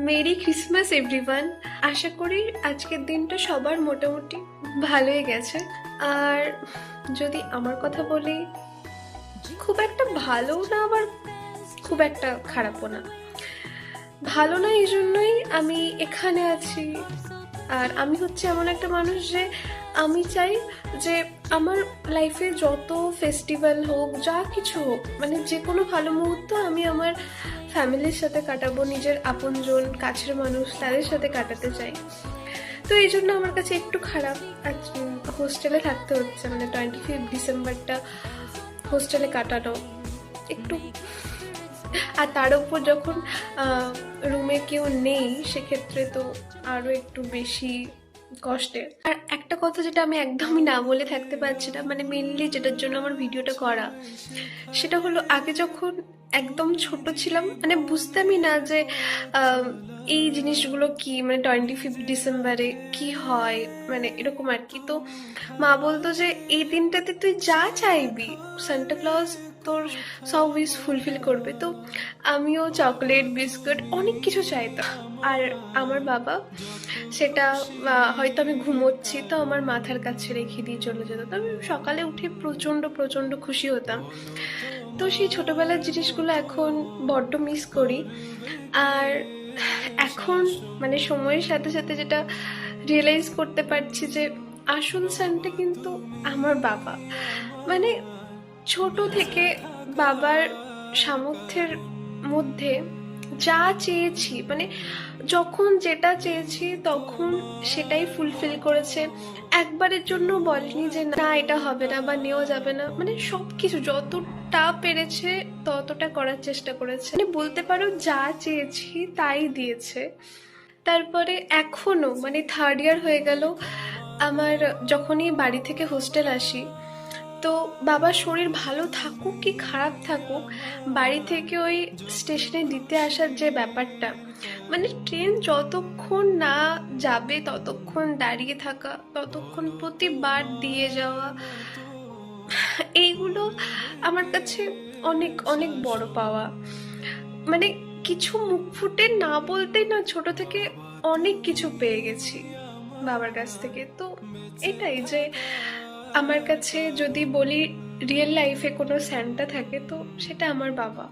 Merry Christmas everyone. আশা করি আজকের দিনটা সবার মোটামুটি ভালোই গেছে। আর যদি আমার কথা বলি, খুব একটা ভালো না, আবার খুব একটা খারাপও না। ভালো না এই জন্যই আমি এখানে আছি। আর আমি হচ্ছে এমন একটা মানুষ যে আমি চাই যে আমার লাইফে যত ফেস্টিভ্যাল হোক, যা কিছু হোক, মানে যে কোনো ভালো মুহূর্ত আমি আমার ফ্যামিলির সাথে কাটাবো, নিজের আপনজন কাছের মানুষ তাদের সাথে কাটাতে চাই। তো এই জন্য আমার কাছে একটু খারাপ আজ হোস্টেলে থাকতে হচ্ছে, মানে 25 ডিসেম্বরটা হোস্টেলে কাটানো একটু। আর তার উপর যখন রুমে কেউ নেই, সেক্ষেত্রে তো আরও একটু বেশি কষ্টের। আর একটা কথা যেটা আমি একদমই না বলে থাকতে পারছি না, মানে মেনলি যেটার জন্য আমার ভিডিওটা করা, সেটা হলো আগে যখন একদম ছোট ছিলাম, মানে বুঝতামই না যে এই জিনিসগুলো কি, মানে 25 ডিসেম্বরে কি হয়, মানে এরকম আর কি। তো মা বলতো যে এই দিনটাতে তুই যা চাইবি সান্টা ক্লজ তোর সব উইশ ফুলফিল করবে। তো আমিও চকলেট বিস্কুট অনেক কিছু চাইতাম। আর আমার বাবা সেটা হয়তো আমি ঘুমোচ্ছি তো আমার মাথার কাছে রেখে দিয়ে চলে যেত। তো আমি সকালে উঠে প্রচণ্ড প্রচণ্ড খুশি হতাম। তো সেই ছোটবেলার জিনিসগুলো এখন বড্ড মিস করি। আর এখন মানে সময়ের সাথে সাথে যেটা রিয়েলাইজ করতে পারছি যে আসল সানটা কিন্তু আমার বাবা। মানে ছোট থেকে বাবার সামর্থ্যের মধ্যে যা চেয়েছি, মানে যখন যেটা চেয়েছি তখন সেটাই ফুলফিল করেছে। একবারের জন্য বলেনি যে না এটা হবে না বা নেওয়া যাবে না, মানে সবকিছু যতটা পেরেছে ততটা করার চেষ্টা করেছে। মানে বলতে পারো যা চেয়েছি তাই দিয়েছে। তারপরে এখনো মানে 3rd ইয়ার হয়ে গেল আমার, যখনই বাড়ি থেকে হোস্টেল আসি, তো বাবার শরীর ভালো থাকুক কি খারাপ থাকুক, বাড়ি থেকে ওই স্টেশনে দিতে আসার যে ব্যাপারটা, মানে ট্রেন যতক্ষণ না যাবে ততক্ষণ দাঁড়িয়ে থাকা, ততক্ষণ প্রতিবার দিয়ে যাওয়া, এইগুলো আমার কাছে অনেক অনেক বড় পাওয়া। মানে কিছু মুখ ফুটে না বলতেই না, ছোট থেকে অনেক কিছু পেয়ে গেছি বাবার কাছ থেকে। তো এটাই যে আমার কাছে যদি বলি রিয়েল লাইফে কোনো স্যান্টা থাকে তো সেটা আমার বাবা।